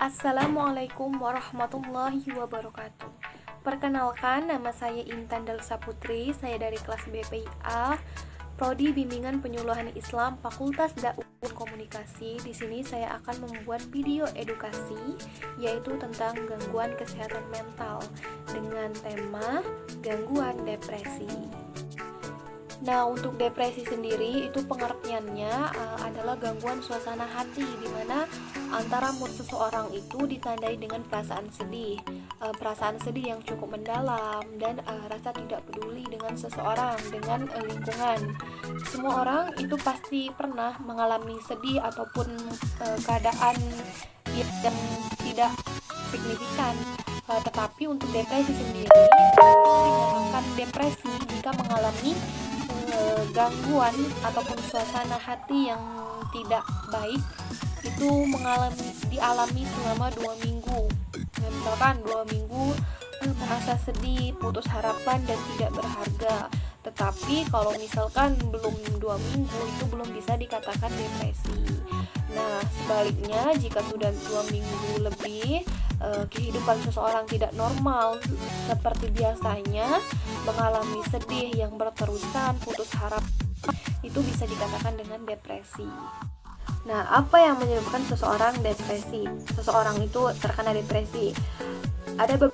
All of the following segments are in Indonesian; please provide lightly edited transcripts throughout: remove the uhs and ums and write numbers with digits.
Assalamualaikum warahmatullahi wabarakatuh. Perkenalkan, nama saya Intan Dalsa Putri. Saya dari kelas BPIA, Prodi Bimbingan Penyuluhan Islam, Fakultas Dakwah Komunikasi. Di sini saya akan membuat video edukasi, yaitu tentang gangguan kesehatan mental dengan tema gangguan depresi. Nah, untuk depresi sendiri itu pengertiannya adalah gangguan suasana hati, di mana antara mood seseorang itu ditandai dengan perasaan sedih yang cukup mendalam dan rasa tidak peduli dengan seseorang, dengan lingkungan. Semua orang itu pasti pernah mengalami sedih ataupun keadaan yang tidak signifikan. Tetapi untuk depresi sendiri dinyatakan depresi jika mengalami gangguan ataupun suasana hati yang tidak baik itu dialami selama 2 minggu. Misalkan 2 minggu merasa sedih, putus harapan dan tidak berharga. Tetapi kalau misalkan belum 2 minggu itu belum bisa dikatakan depresi. Nah, sebaliknya jika sudah 2 minggu lebih kehidupan seseorang tidak normal seperti biasanya, mengalami sedih yang berterusan, putus harapan, itu bisa dikatakan dengan depresi. Nah, apa yang menyebabkan seseorang depresi? Seseorang itu terkena depresi. Ada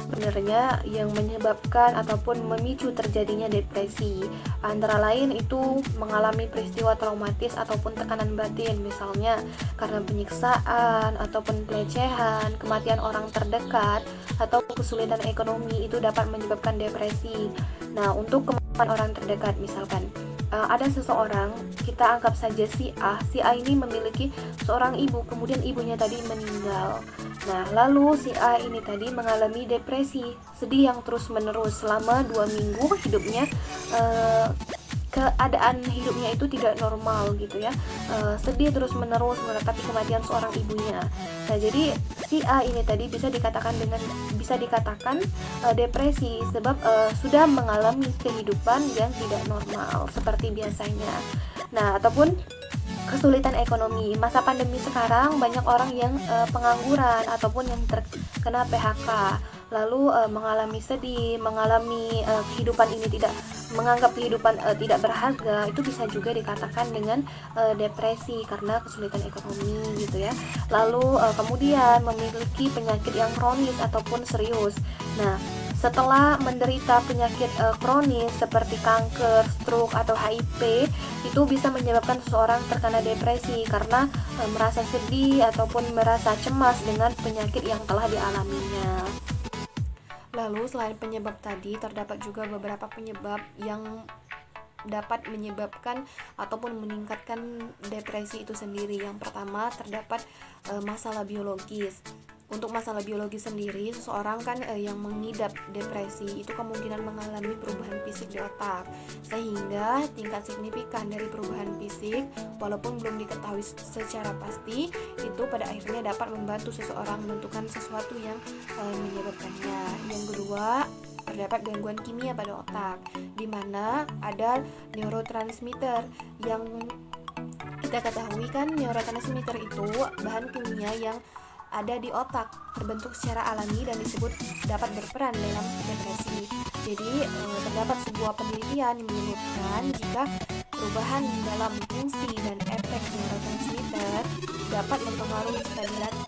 sebenarnya yang menyebabkan ataupun memicu terjadinya depresi. Antara lain itu mengalami peristiwa traumatis ataupun tekanan batin, misalnya karena penyiksaan ataupun pelecehan, kematian orang terdekat, atau kesulitan ekonomi itu dapat menyebabkan depresi. Nah, untuk kematian orang terdekat misalkan ada seseorang, kita anggap saja si A ini memiliki seorang ibu, kemudian ibunya tadi meninggal. Nah, lalu si A ini tadi mengalami depresi, sedih yang terus-menerus selama 2 minggu hidupnya, keadaan hidupnya itu tidak normal gitu ya, sedih terus-menerus menatapi kematian seorang ibunya. Nah, jadi si A ini tadi bisa dikatakan depresi sebab sudah mengalami kehidupan yang tidak normal seperti biasanya. Nah, ataupun kesulitan ekonomi. Masa pandemi sekarang banyak orang yang pengangguran ataupun yang terkena PHK, lalu mengalami sedih, mengalami kehidupan ini menganggap kehidupan tidak berharga, itu bisa juga dikatakan dengan depresi karena kesulitan ekonomi gitu ya. Lalu kemudian memiliki penyakit yang kronis ataupun serius. Nah, setelah menderita penyakit kronis seperti kanker, stroke atau HIV, itu bisa menyebabkan seseorang terkena depresi karena merasa sedih ataupun merasa cemas dengan penyakit yang telah dialaminya. Lalu selain penyebab tadi, terdapat juga beberapa penyebab yang dapat menyebabkan ataupun meningkatkan depresi itu sendiri. Yang pertama, terdapat masalah biologis. Untuk masalah biologis sendiri, seseorang kan yang mengidap depresi itu kemungkinan mengalami perubahan fisik di otak, sehingga tingkat signifikan dari perubahan fisik walaupun belum diketahui secara pasti, itu pada akhirnya dapat membantu seseorang menentukan sesuatu yang menyebabkannya. Yang kedua, terdapat gangguan kimia pada otak, di mana ada neurotransmitter yang kita ketahui kan neurotransmitter itu bahan kimia yang ada di otak, terbentuk secara alami dan disebut dapat berperan dalam depresi. Jadi terdapat sebuah penelitian yang menyebutkan jika perubahan dalam fungsi dan efek neurotransmitter dapat mempengaruhi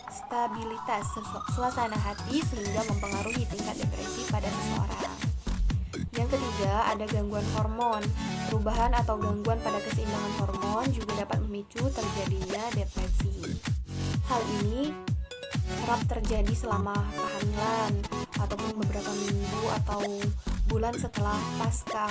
stabilitas suasana hati sehingga mempengaruhi tingkat depresi pada seseorang. Yang ketiga, ada gangguan hormon. Perubahan atau gangguan pada keseimbangan hormon juga dapat memicu terjadinya depresi. Hal ini kerap terjadi selama kehamilan ataupun beberapa minggu atau bulan setelah pasca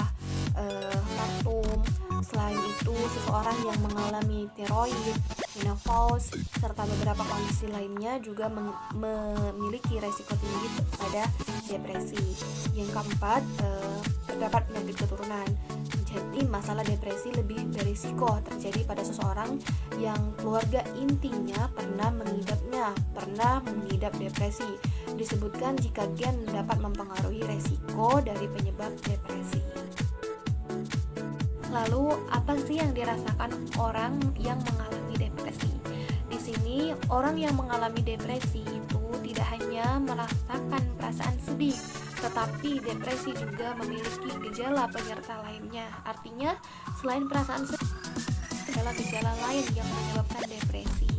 partum. Selain itu, seseorang yang mengalami tiroid, menopause, serta beberapa kondisi lainnya juga memiliki resiko tinggi pada depresi. Yang keempat, terdapat penyakit keturunan. Jadi masalah depresi lebih berisiko terjadi pada seseorang yang keluarga intinya pernah mengidap depresi. Disebutkan jika gen dapat mempengaruhi resiko dari penyebab depresi. Lalu apa sih yang dirasakan orang yang mengalami depresi? Di sini ini, orang yang mengalami depresi itu tidak hanya merasakan perasaan sedih, tetapi depresi juga memiliki gejala penyerta lainnya. Artinya, selain perasaan sedih, adalah gejala lain yang menyebabkan depresi.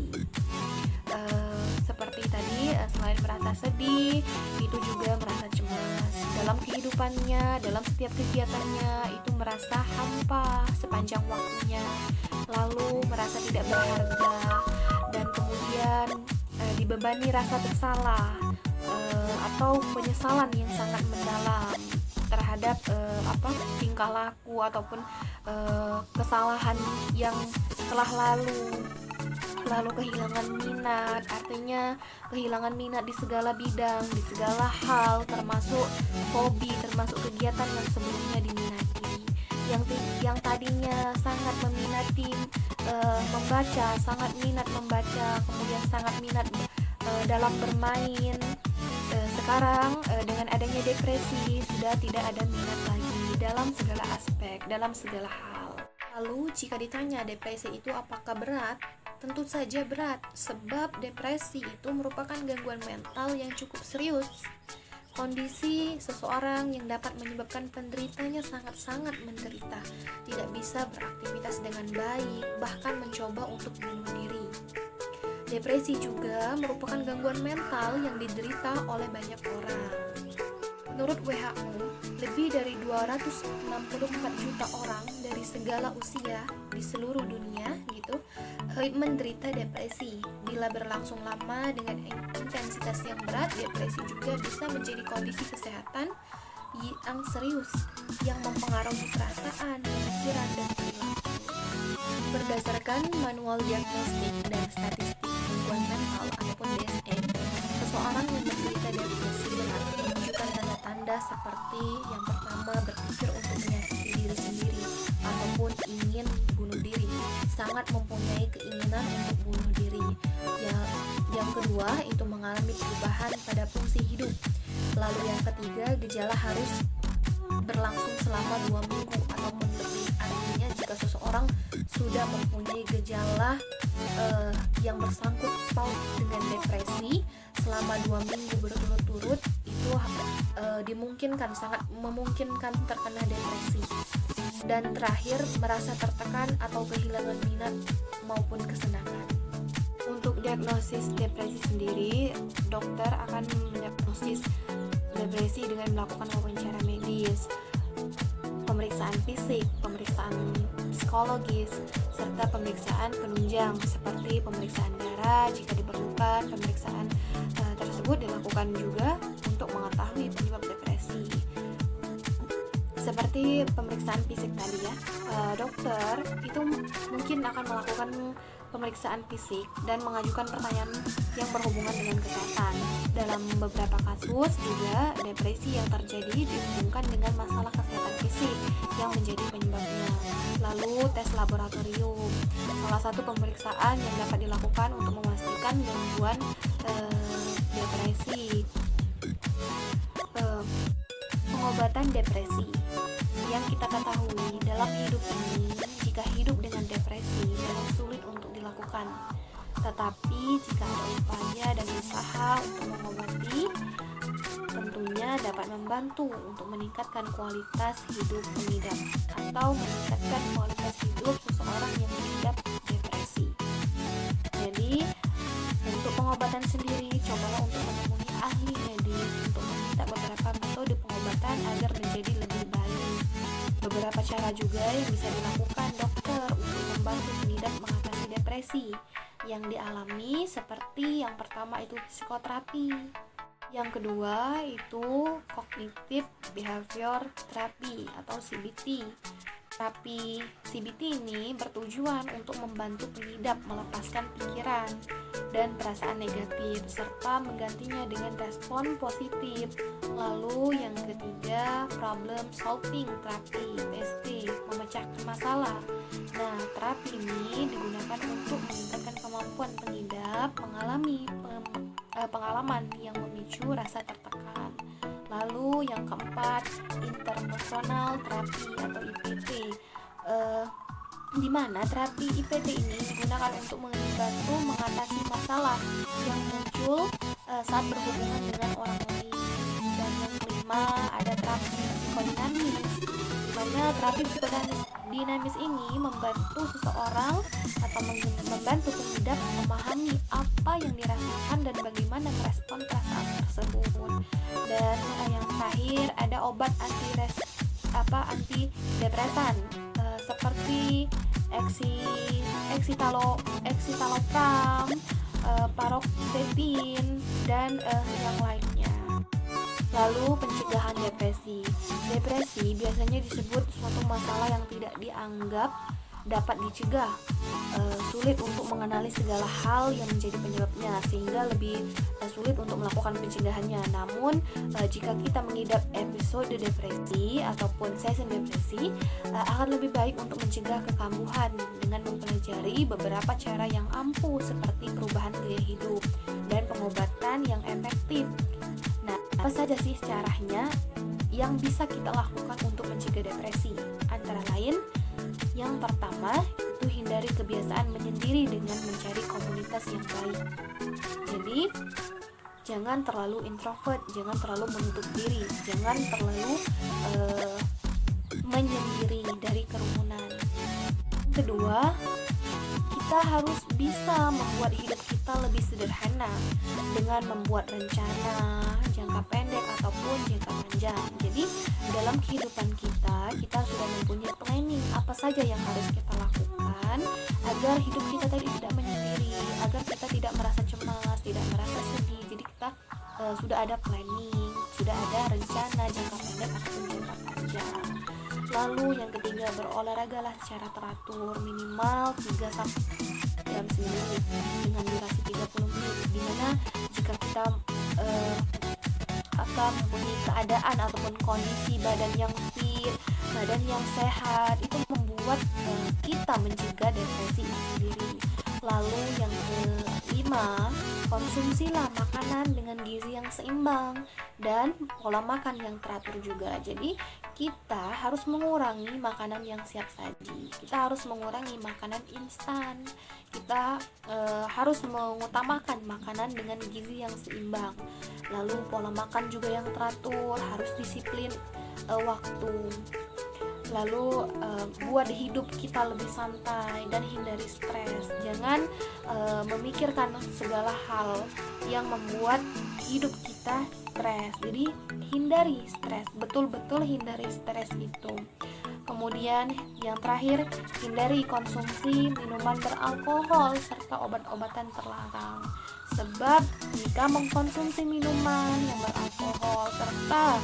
Seperti tadi, selain merasa sedih, itu juga merasa cemas dalam kehidupannya, dalam setiap kegiatannya, itu merasa hampa sepanjang waktunya, lalu merasa tidak berharga, dan kemudian dibebani rasa bersalah atau penyesalan yang sangat mendalam terhadap tingkah laku ataupun kesalahan yang telah lalu kehilangan minat, artinya kehilangan minat di segala bidang, di segala hal, termasuk hobi, termasuk kegiatan yang sebelumnya diminati. Yang tadinya sangat meminati membaca, sangat minat membaca, kemudian sangat minat dalam bermain, sekarang dengan adanya depresi sudah tidak ada minat lagi dalam segala aspek, dalam segala hal. Lalu jika ditanya depresi itu apakah berat? Tentu saja berat, sebab depresi itu merupakan gangguan mental yang cukup serius. Kondisi seseorang yang dapat menyebabkan penderitanya sangat-sangat menderita, tidak bisa beraktivitas dengan baik, bahkan mencoba untuk bunuh diri. Depresi juga merupakan gangguan mental yang diderita oleh banyak orang. Menurut WHO, lebih dari 264 juta orang dari segala usia di seluruh dunia menderita depresi. Bila berlangsung lama dengan intensitas yang berat, depresi juga bisa menjadi kondisi kesehatan yang serius yang mempengaruhi perasaan, pemikiran, dan perilaku. Berdasarkan Manual Diagnostik dan Statistik Gangguan Mental ataupun DSM, seseorang yang menderita depresi berat menunjukkan tanda-tanda seperti yang pertama, berpikir untuk menyakiti diri sendiri ataupun ingin bunuh diri, sangat mempunyai keinginan untuk bunuh diri. Yang kedua, itu mengalami perubahan pada fungsi hidup. Lalu yang ketiga, gejala harus berlangsung selama 2 minggu ataupun lebih. Artinya jika seseorang sudah mempunyai gejala yang bersangkut paut dengan depresi selama 2 minggu berturut-turut, itu sangat memungkinkan terkena depresi. Dan terakhir, merasa tertekan atau kehilangan minat maupun kesenangan. Untuk diagnosis depresi sendiri, dokter akan mendiagnosis depresi dengan melakukan wawancara medis, pemeriksaan fisik, pemeriksaan psikologis, serta pemeriksaan penunjang seperti pemeriksaan darah jika diperlukan. Pemeriksaan tersebut dilakukan juga untuk mengetahui penyebab depresi. Seperti pemeriksaan fisik tadi ya, dokter itu mungkin akan melakukan pemeriksaan fisik dan mengajukan pertanyaan yang berhubungan dengan kesehatan. Dalam beberapa kasus juga depresi yang terjadi dihubungkan dengan masalah kesehatan fisik yang menjadi penyebabnya. Lalu tes laboratorium, salah satu pemeriksaan yang dapat dilakukan untuk memastikan gangguan depresi. Pengobatan depresi. Yang kita ketahui dalam hidup ini, jika hidup dengan depresi memang sulit untuk dilakukan. Tetapi jika ada upaya dan usaha untuk mengobati, tentunya dapat membantu untuk meningkatkan kualitas hidup pengidap atau meningkatkan kualitas hidup seseorang yang mengidap depresi. Jadi, untuk pengobatan sendiri, cobalah untuk menemui ahli medis untuk meminta beberapa metode pengobatan agar menjadi lebih baik. Beberapa cara juga yang bisa dilakukan dokter untuk membantu pengidap mengatasi depresi yang dialami, seperti yang pertama itu psikoterapi, yang kedua itu cognitive behavior therapy atau CBT. Terapi CBT ini bertujuan untuk membantu pengidap melepaskan pikiran dan perasaan negatif serta menggantinya dengan respon positif. Lalu yang ketiga, problem solving therapy (PST), memecahkan masalah. Nah, terapi ini digunakan untuk meningkatkan kemampuan pengidap mengalami pengalaman yang memicu rasa tertekan. Lalu yang keempat, interpersonal terapi atau IPT. di mana terapi IPT ini digunakan untuk membantu mengatasi masalah yang muncul saat berhubungan dengan orang lain. Dan yang kelima ada terapi psikodinamis, di mana terapi psikodinamis ini membantu seseorang atau membantu pengidap memahami apa yang dirasakan dan bagaimana merespon perasaan tersebut. Dan yang terakhir ada obat antidepresan seperti escitalopram, paroxetine, dan yang lainnya. Lalu pencegahan depresi. Depresi biasanya disebut suatu masalah yang tidak dianggap dapat dicegah, sulit untuk mengenali segala hal yang menjadi penyebabnya, sehingga lebih sulit untuk melakukan pencegahannya. Namun jika kita mengidap episode depresi ataupun sesi depresi, akan lebih baik untuk mencegah kekambuhan dengan mempelajari beberapa cara yang ampuh seperti perubahan gaya hidup dan pengobatan yang efektif. Nah, apa saja sih caranya yang bisa kita lakukan untuk mencegah depresi? Antara lain, yang pertama itu hindari kebiasaan menyendiri dengan mencari komunitas yang baik. Jadi jangan terlalu introvert, jangan terlalu menutup diri, jangan terlalu menyendiri dari kerumunan. Kedua, kita harus bisa membuat hidup kita lebih sederhana dengan membuat rencana jangka pendek ataupun jangka panjang. Jadi dalam kehidupan kita sudah mempunyai planning apa saja yang harus kita lakukan agar hidup kita tadi tidak menyendiri, agar kita tidak merasa cemas, tidak merasa sedih. Jadi kita sudah ada planning, sudah ada rencana jangka pendek ataupun jangka panjang. Lalu yang ketiga, berolahragalah secara teratur minimal 3 jam seminggu dengan durasi 30 menit, dimana jika kita akan mempunyai keadaan ataupun kondisi badan yang fit, badan yang sehat, itu membuat kita mencegah depresi itu sendiri. Lalu yang kelima, konsumsilah makanan dengan gizi yang seimbang dan pola makan yang teratur juga. Jadi kita harus mengurangi makanan yang siap saji, kita harus mengurangi makanan instan, kita harus mengutamakan makanan dengan gizi yang seimbang. Lalu pola makan juga yang teratur, harus disiplin waktu. Lalu buat hidup kita lebih santai dan hindari stres. Jangan memikirkan segala hal yang membuat hidup kita stres. Jadi hindari stres, betul-betul hindari stres itu. Kemudian yang terakhir, hindari konsumsi minuman beralkohol serta obat-obatan terlarang. Sebab jika mengkonsumsi minuman yang beralkohol serta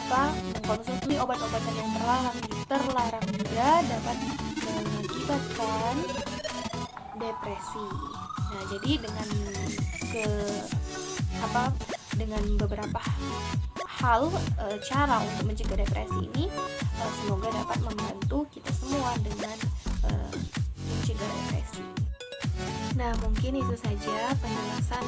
mengkonsumsi obat-obatan yang terlarang juga dapat mengakibatkan depresi. Nah, jadi dengan beberapa hal cara untuk mencegah depresi ini semoga dapat membantu kita semua dengan mencegah depresi. Nah, mungkin itu saja penjelasan